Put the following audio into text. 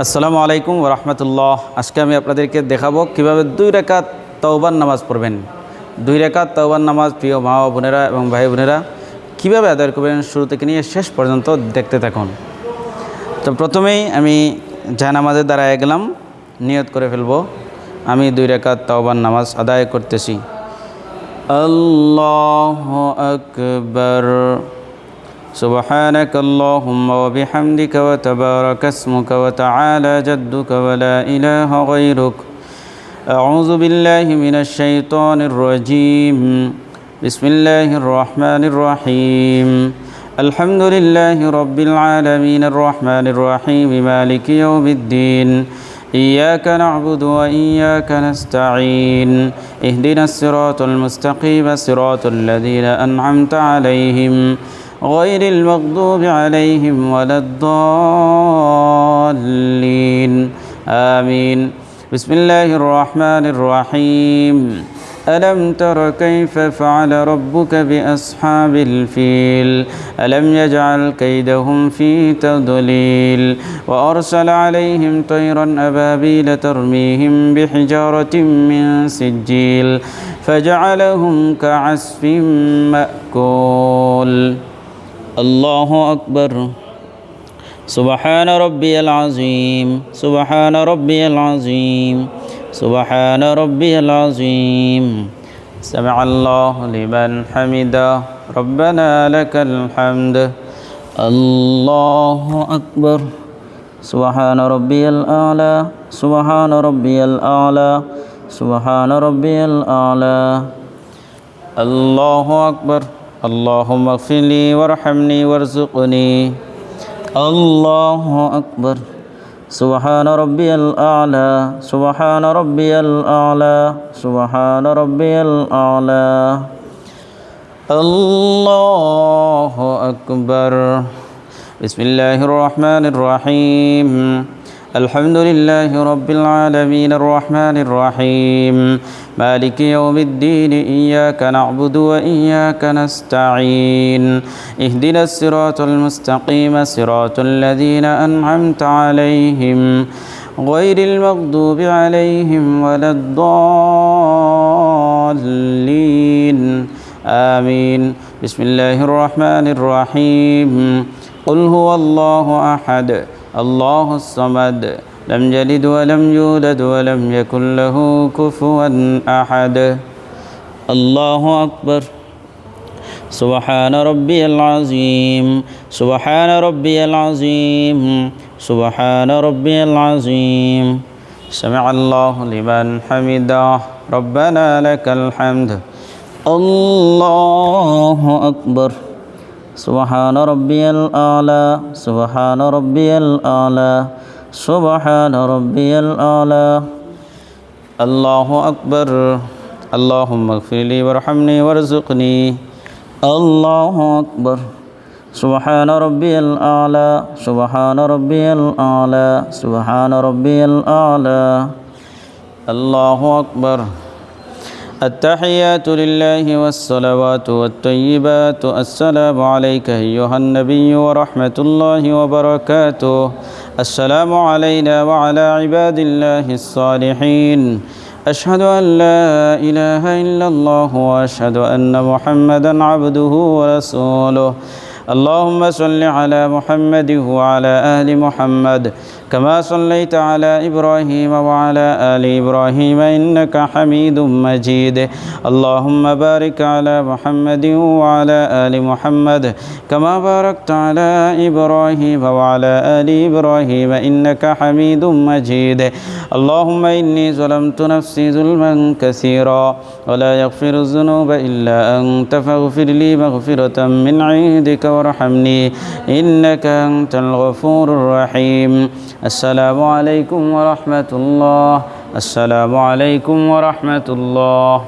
আসসালামু আলাইকুম ওয়া রাহমাতুল্লাহ। আজকে আমি আপনাদেরকে দেখাবো কিভাবে 2 রাকাত তাওবার নামাজ পড়বেন। 2 রাকাত তাওবার নামাজ প্রিয় মা ও বোনেরা এবং ভাই বোনেরা কীভাবে আদায় করবেন শুরু থেকে নিয়ে শেষ পর্যন্ত দেখতে থাকুন। তো প্রথমেই আমি জায়নামাজে দাঁড়ায় গেলাম, নিয়ত করে ফেলবো আমি 2 রাকাত তাওবার নামাজ আদায় করতেছি। আল্লাহু আকবার। سبحانك اللهم وبحمدك وتبارك اسمك وتعالى جدك ولا إله غيرك. أعوذ بالله من الشيطان الرجيم. بسم الله الرحمن الرحيم. الحمد لله رب العالمين الرحمن الرحيم مالك يوم الدين. إياك نعبد وإياك نستعين. اهدنا الصراط المستقيم صراط الذين أنعمت عليهم غير المغضوب عليهم ولا الضالين. آمين. بسم الله الرحمن الرحيم. ألم تر كيف فعل ربك بأصحاب الفيل ألم يجعل كيدهم في تضليل وأرسل عليهم طيرا أبابيل ترميهم بحجارة من سجيل فجعلهم كعصف مأكول. الله أكبر. سبحان ربي العظيم. سبحان ربي العظيم. سبحان ربي العظيم. سمع الله لمن حمده ربنا لك الحمد. الله أكبر. سبحان ربي الأعلى. سبحان ربي الأعلى. سبحان ربي الأعلى. الله أكبر. اللهم اغفر لي وارحمني وارزقني. الله أكبر. سبحان ربي الأعلى. سبحان ربي الأعلى. سبحان ربي الأعلى. الله أكبر. بسم الله الرحمن الرحيم. الحمد لله رب العالمين الرحمن الرحيم مالك يوم الدين. إياك نعبد وإياك نستعين. اهدنا الصراط المستقيم صراط الذين أنعمت عليهم غير المغضوب عليهم ولا الضالين. آمين. بسم الله الرحمن الرحيم. قل هو الله أحد الله الصمد لم يلد ولم يولد ولم يكن له كفوا أحد. الله أكبر. سبحان ربي العظيم. سبحان ربي العظيم. سبحان ربي العظيم. سمع الله لمن حمده ربنا لك الحمد. الله أكبر. سبحان ربي الأعلى. سبحان ربي الأعلى. سبحان ربي الأعلى. الله أكبر. اللهم اغفر لي وارحمني وارزقني. الله أكبر. سبحان ربي الأعلى. سبحان ربي الأعلى. سبحان ربي الأعلى. الله أكبر. التحيات لله والصلوات والطيبات. السلام عليك أيها النبي ورحمة الله وبركاته. السلام علينا وعلى عباد الله الصالحين. أشهد أن لا إله إلا الله وأشهد أن محمدا عبده ورسوله. اللهم صل على محمد وعلى آل محمد كما صليت على إبراهيم وعلى آل إبراهيم إنك حميد مجيد. اللهم بارك على محمد وعلى آل محمد كما باركت على إبراهيم وعلى آل إبراهيم إنك حميد مجيد. اللهم إني ظلمت نفسي ظلما كثيرا ولا يغفر الذنوب إلا أنت فاغفر لي مغفرة من عندك وارحمني إنك أنت الغفور الرحيم. السلام عليكم ورحمة الله. السلام عليكم ورحمة الله.